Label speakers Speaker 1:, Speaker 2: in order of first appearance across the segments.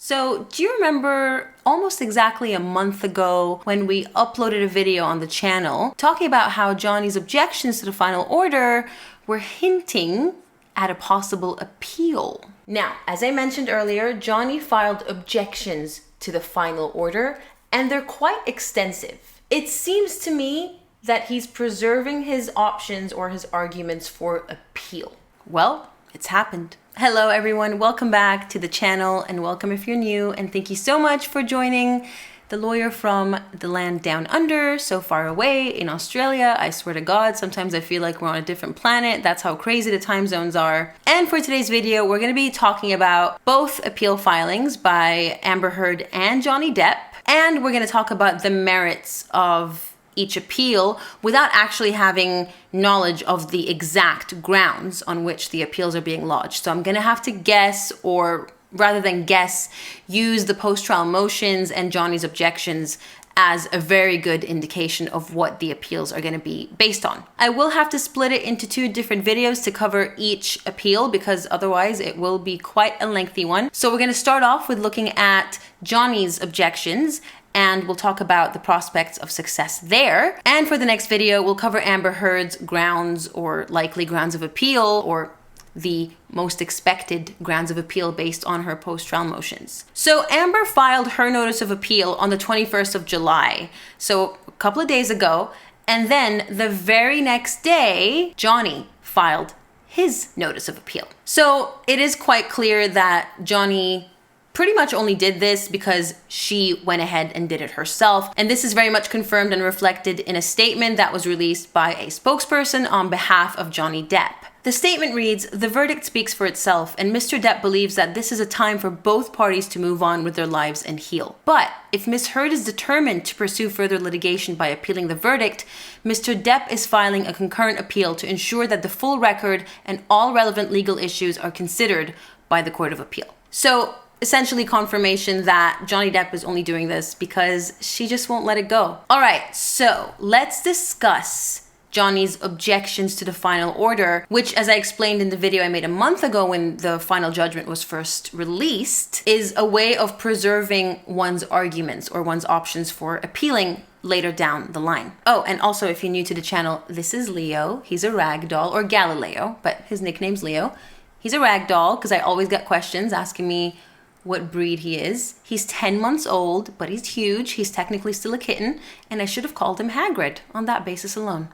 Speaker 1: So, do you remember almost exactly a month ago when we uploaded a video on the channel talking about how Johnny's objections to the final order were hinting at a possible appeal? Now, as I mentioned earlier, Johnny filed objections to the final order, and they're quite extensive. It seems to me that he's preserving his options or his arguments for appeal. Well, it's happened. Hello everyone, welcome back to the channel, and welcome if you're new, and thank you so much for joining the lawyer from the land down under, so far away in Australia. I swear to God, sometimes I feel like we're on a different planet. That's how crazy the time zones are. And for today's video, we're going to be talking about both appeal filings by Amber Heard and Johnny Depp, and we're going to talk about the merits of each appeal without actually having knowledge of the exact grounds on which the appeals are being lodged. So I'm gonna have to guess, or rather than guess, use the post-trial motions and Johnny's objections as a very good indication of what the appeals are gonna be based on. I will have to split it into two different videos to cover each appeal because otherwise it will be quite a lengthy one. So we're gonna start off with looking at Johnny's objections, and we'll talk about the prospects of success there. And for the next video, we'll cover Amber Heard's grounds or likely grounds of appeal, or the most expected grounds of appeal based on her post-trial motions. So Amber filed her notice of appeal on the 21st of July, so a couple of days ago, and then the very next day, Johnny filed his notice of appeal. So it is quite clear that Johnny pretty much only did this because she went ahead and did it herself. And this is very much confirmed and reflected in a statement that was released by a spokesperson on behalf of Johnny Depp. The statement reads, "The verdict speaks for itself, and Mr. Depp believes that this is a time for both parties to move on with their lives and heal. But if Ms. Heard is determined to pursue further litigation by appealing the verdict, Mr. Depp is filing a concurrent appeal to ensure that the full record and all relevant legal issues are considered by the Court of Appeal." So essentially confirmation that Johnny Depp is only doing this because she just won't let it go. All right, so let's discuss Johnny's objections to the final order, which, as I explained in the video I made a month ago when the final judgment was first released, is a way of preserving one's arguments or one's options for appealing later down the line. Oh, and also if you're new to the channel, this is Leo. He's a ragdoll, or Galileo, but his nickname's Leo. He's a ragdoll because I always get questions asking me what breed he is. He's 10 months old, but he's huge. He's technically still a kitten, and I should have called him Hagrid on that basis alone.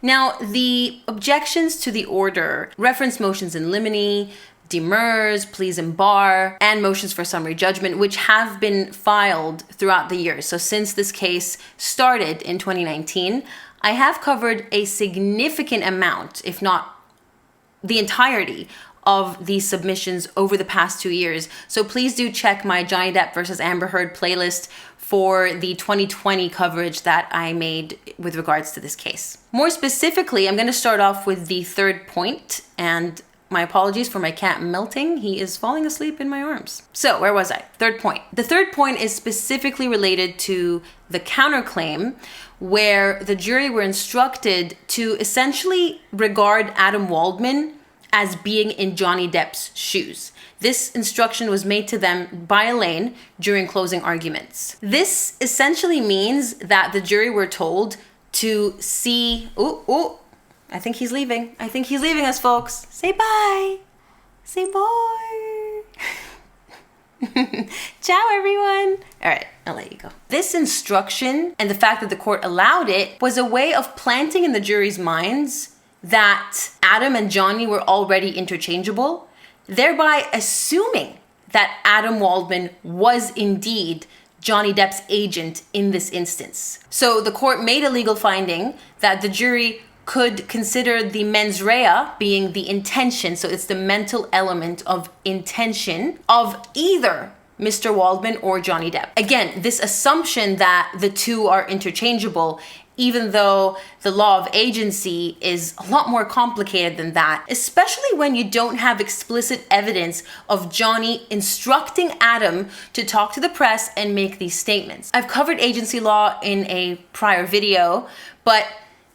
Speaker 1: Now, the objections to the order reference motions in limine, demurs, pleas in bar, and motions for summary judgment, which have been filed throughout the years. So since this case started in 2019, I have covered a significant amount, if not the entirety, of these submissions over the past 2 years. So please do check my Johnny Depp versus Amber Heard playlist for the 2020 coverage that I made with regards to this case. More specifically, I'm going to start off with the third point, and my apologies for my cat melting. He is falling asleep in my arms. So where was I? Third point. The third point is specifically related to the counterclaim, where the jury were instructed to essentially regard Adam Waldman as being in Johnny Depp's shoes. This instruction was made to them by Elaine during closing arguments. This essentially means that the jury were told to see, I think he's leaving. I think he's leaving us, folks. Say bye. Say bye. Ciao, everyone. All right, I'll let you go. This instruction and the fact that the court allowed it was a way of planting in the jury's minds that Adam and Johnny were already interchangeable, thereby assuming that Adam Waldman was indeed Johnny Depp's agent in this instance. So the court made a legal finding that the jury could consider the mens rea being the intention, so it's the mental element of intention of either Mr. Waldman or Johnny Depp. Again, this assumption that the two are interchangeable, even though the law of agency is a lot more complicated than that, especially when you don't have explicit evidence of Johnny instructing Adam to talk to the press and make these statements. I've covered agency law in a prior video, but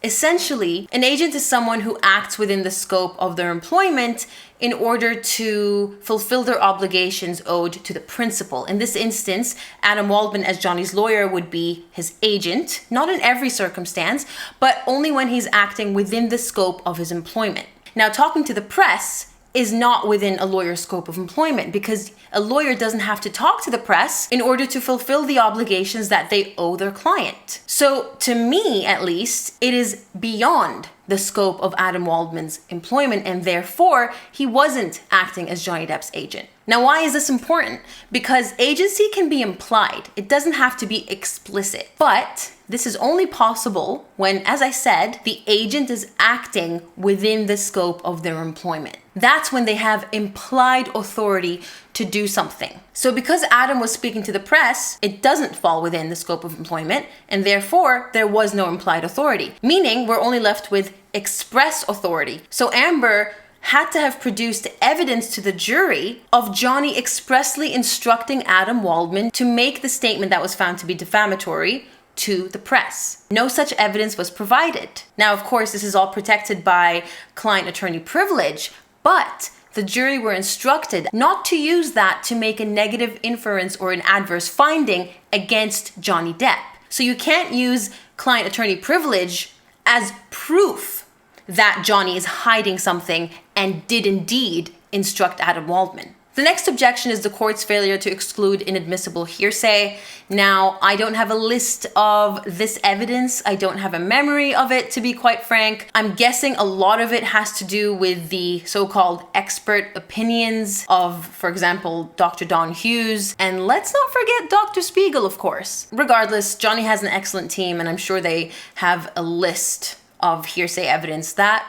Speaker 1: Essentially, an agent is someone who acts within the scope of their employment in order to fulfill their obligations owed to the principal. In this instance, Adam Waldman, as Johnny's lawyer, would be his agent, not in every circumstance, but only when he's acting within the scope of his employment. Now, talking to the press is not within a lawyer's scope of employment because a lawyer doesn't have to talk to the press in order to fulfill the obligations that they owe their client. So to me, at least, it is beyond the scope of Adam Waldman's employment, and therefore he wasn't acting as Johnny Depp's agent. Now, why is this important? Because agency can be implied. It doesn't have to be explicit. But this is only possible when, as I said, the agent is acting within the scope of their employment. That's when they have implied authority to do something. So because Adam was speaking to the press, it doesn't fall within the scope of employment, and therefore there was no implied authority, meaning we're only left with express authority. So Amber had to have produced evidence to the jury of Johnny expressly instructing Adam Waldman to make the statement that was found to be defamatory to the press. No such evidence was provided. Now, of course, this is all protected by client-attorney privilege, but the jury were instructed not to use that to make a negative inference or an adverse finding against Johnny Depp. So you can't use client-attorney privilege as proof that Johnny is hiding something and did indeed instruct Adam Waldman. The next objection is the court's failure to exclude inadmissible hearsay. Now, I don't have a list of this evidence. I don't have a memory of it, to be quite frank. I'm guessing a lot of it has to do with the so-called expert opinions of, for example, Dr. Don Hughes. And let's not forget Dr. Spiegel, of course. Regardless, Johnny has an excellent team, and I'm sure they have a list of hearsay evidence that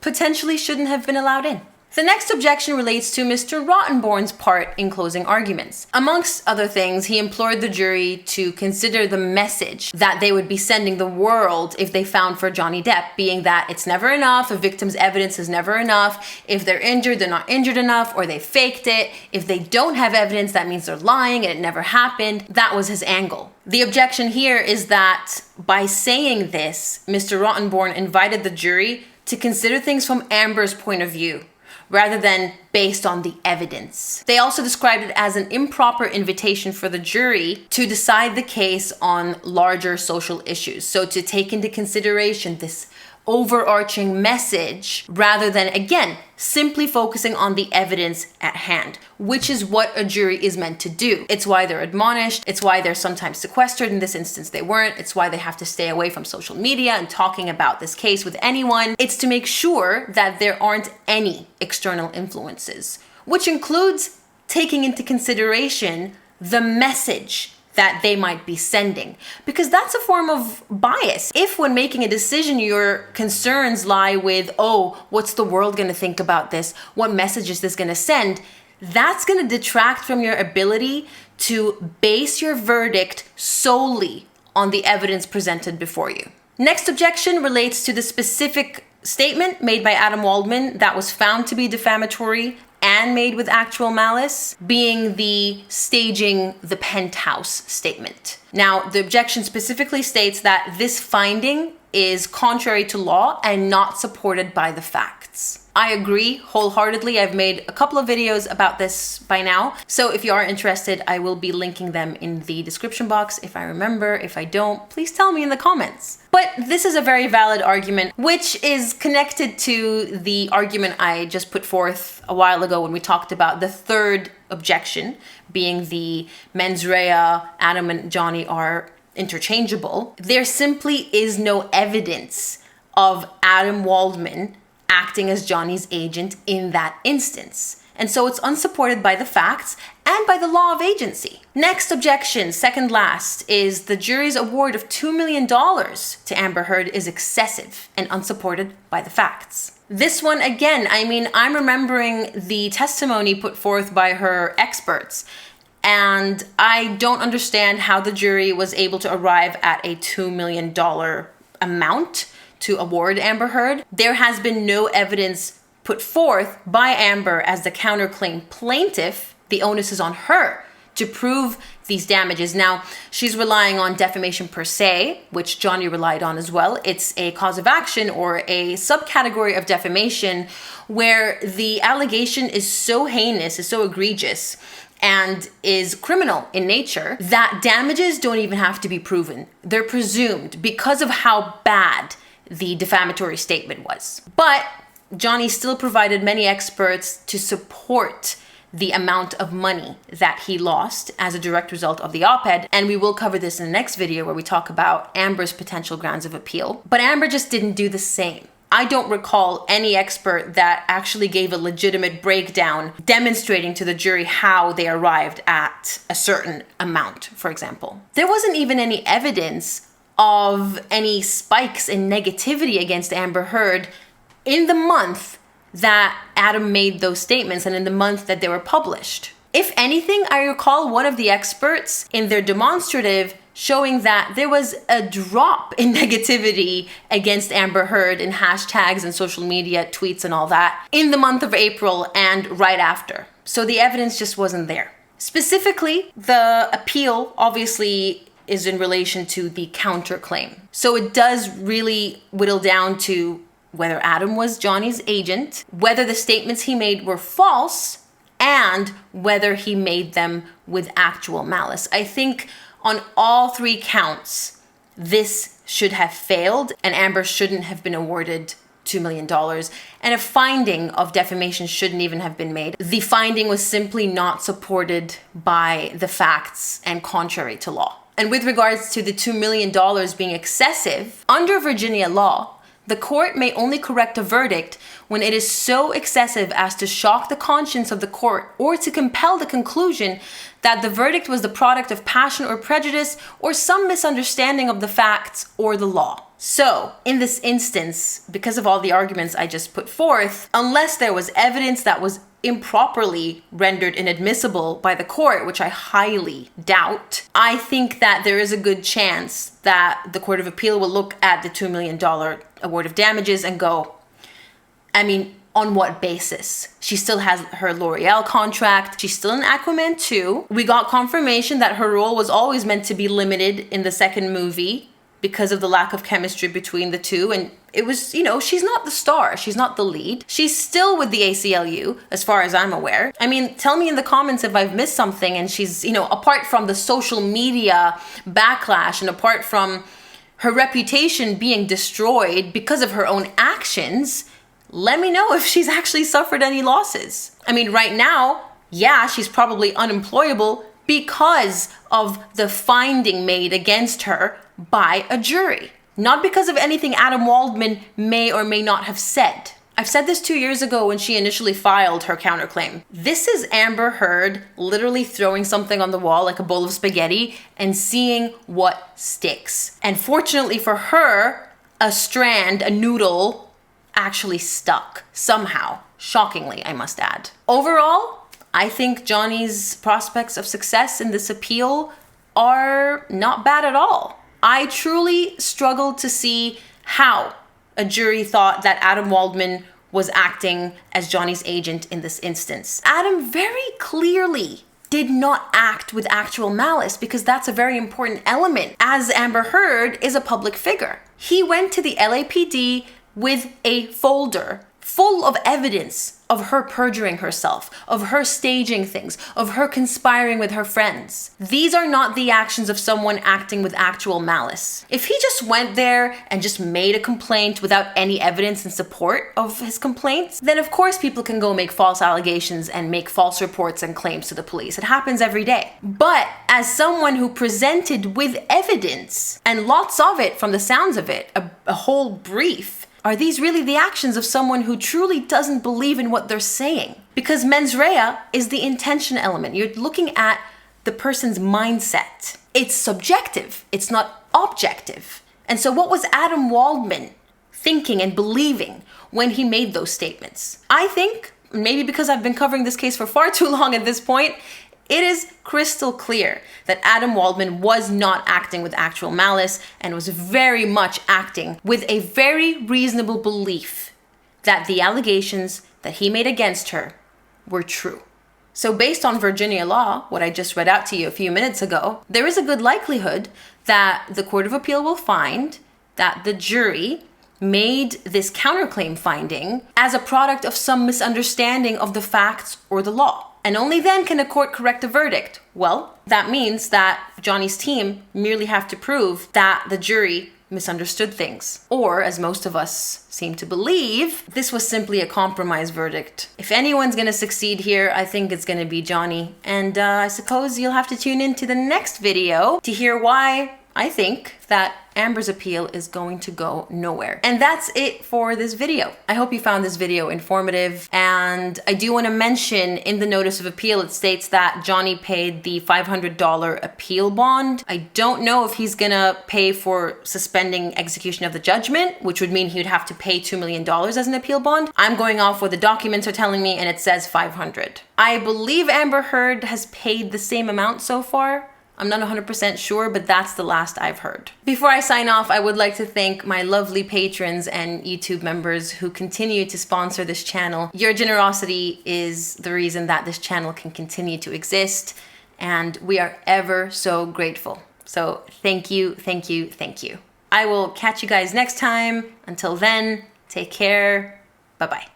Speaker 1: potentially shouldn't have been allowed in. The next objection relates to Mr. Rottenborn's part in closing arguments. Amongst other things, he implored the jury to consider the message that they would be sending the world if they found for Johnny Depp, being that it's never enough, a victim's evidence is never enough, if they're injured, they're not injured enough, or they faked it. If they don't have evidence, that means they're lying and it never happened. That was his angle. The objection here is that by saying this, Mr. Rottenborn invited the jury to consider things from Amber's point of view, rather than based on the evidence. They also described it as an improper invitation for the jury to decide the case on larger social issues. So to take into consideration this overarching message rather than, again, simply focusing on the evidence at hand, which is what a jury is meant to do. It's why they're admonished. It's why they're sometimes sequestered. In this instance, they weren't. It's why they have to stay away from social media and talking about this case with anyone. It's to make sure that there aren't any external influences, which includes taking into consideration the message that they might be sending, because that's a form of bias. If when making a decision, your concerns lie with, oh, what's the world gonna think about this? What message is this gonna send? That's gonna detract from your ability to base your verdict solely on the evidence presented before you. Next objection relates to the specific statement made by Adam Waldman that was found to be defamatory and made with actual malice, being the staging the penthouse statement. Now, the objection specifically states that this finding is contrary to law and not supported by the facts. I agree wholeheartedly. I've made a couple of videos about this by now. So if you are interested, I will be linking them in the description box if I remember. If I don't, please tell me in the comments. But this is a very valid argument, which is connected to the argument I just put forth a while ago when we talked about the third objection, being the mens rea, Adam and Johnny are interchangeable. There simply is no evidence of Adam Waldman acting as Johnny's agent in that instance. And so it's unsupported by the facts and by the law of agency. Next objection, second last, is the jury's award of $2 million to Amber Heard is excessive and unsupported by the facts. This one, again, I'm remembering the testimony put forth by her experts, and I don't understand how the jury was able to arrive at a $2 million amount to award Amber Heard. There has been no evidence put forth by Amber as the counterclaim plaintiff. The onus is on her to prove these damages. Now, she's relying on defamation per se, which Johnny relied on as well. It's a cause of action or a subcategory of defamation where the allegation is so heinous, is so egregious, and is criminal in nature that damages don't even have to be proven. They're presumed because of how bad the defamatory statement was. But Johnny still provided many experts to support the amount of money that he lost as a direct result of the op-ed. And we will cover this in the next video where we talk about Amber's potential grounds of appeal. But Amber just didn't do the same. I don't recall any expert that actually gave a legitimate breakdown demonstrating to the jury how they arrived at a certain amount, for example. There wasn't even any evidence of any spikes in negativity against Amber Heard in the month that Adam made those statements and in the month that they were published. If anything, I recall one of the experts in their demonstrative showing that there was a drop in negativity against Amber Heard in hashtags and social media tweets and all that in the month of April and right after. So the evidence just wasn't there. Specifically, the appeal obviously is in relation to the counterclaim. So it does really whittle down to whether Adam was Johnny's agent, whether the statements he made were false, and whether he made them with actual malice. I think on all three counts, this should have failed and Amber shouldn't have been awarded $2 million. And a finding of defamation shouldn't even have been made. The finding was simply not supported by the facts and contrary to law. And with regards to the $2 million being excessive, under Virginia law, the court may only correct a verdict when it is so excessive as to shock the conscience of the court or to compel the conclusion that the verdict was the product of passion or prejudice or some misunderstanding of the facts or the law. So, in this instance, because of all the arguments I just put forth, unless there was evidence that was improperly rendered inadmissible by the court, which I highly doubt, I think that there is a good chance that the Court of Appeal will look at the $2 million award of damages and go, I mean, on what basis? She still has her L'Oreal contract. She's still in Aquaman 2. We got confirmation that her role was always meant to be limited in the second movie because of the lack of chemistry between the two. And it was, she's not the star. She's not the lead. She's still with the ACLU, as far as I'm aware. I mean, tell me in the comments if I've missed something and she's, apart from the social media backlash and apart from her reputation being destroyed because of her own actions, let me know if she's actually suffered any losses. I mean, right now, yeah, she's probably unemployable because of the finding made against her by a jury. Not because of anything Adam Waldman may or may not have said. I've said this 2 years ago when she initially filed her counterclaim. This is Amber Heard literally throwing something on the wall like a bowl of spaghetti and seeing what sticks. And fortunately for her, a strand, a noodle, actually stuck somehow. Shockingly, I must add. Overall, I think Johnny's prospects of success in this appeal are not bad at all. I truly struggled to see how a jury thought that Adam Waldman was acting as Johnny's agent in this instance. Adam very clearly did not act with actual malice because that's a very important element, as Amber Heard is a public figure. He went to the LAPD with a folder full of evidence of her perjuring herself, of her staging things, of her conspiring with her friends. These are not the actions of someone acting with actual malice. If he just went there and just made a complaint without any evidence in support of his complaints, then of course people can go make false allegations and make false reports and claims to the police. It happens every day. But as someone who presented with evidence, and lots of it from the sounds of it, a whole brief, are these really the actions of someone who truly doesn't believe in what they're saying? Because mens rea is the intention element. You're looking at the person's mindset. It's subjective. It's not objective. And so what was Adam Waldman thinking and believing when he made those statements? I think, maybe because I've been covering this case for far too long at this point, it is crystal clear that Adam Waldman was not acting with actual malice and was very much acting with a very reasonable belief that the allegations that he made against her were true. So based on Virginia law, what I just read out to you a few minutes ago, there is a good likelihood that the Court of Appeal will find that the jury made this counterclaim finding as a product of some misunderstanding of the facts or the law. And only then can a court correct the verdict. Well, that means that Johnny's team merely have to prove that the jury misunderstood things. Or, as most of us seem to believe, this was simply a compromise verdict. If anyone's gonna succeed here, I think it's gonna be Johnny. And I suppose you'll have to tune in to the next video to hear why I think that Amber's appeal is going to go nowhere. And that's it for this video. I hope you found this video informative. And I do want to mention in the notice of appeal, it states that Johnny paid the $500 appeal bond. I don't know if he's gonna pay for suspending execution of the judgment, which would mean he would have to pay $2 million as an appeal bond. I'm going off what the documents are telling me, and it says 500. I believe Amber Heard has paid the same amount so far. I'm not 100% sure, but that's the last I've heard. Before I sign off, I would like to thank my lovely patrons and YouTube members who continue to sponsor this channel. Your generosity is the reason that this channel can continue to exist, and we are ever so grateful. So thank you, thank you, thank you. I will catch you guys next time. Until then, take care. Bye-bye.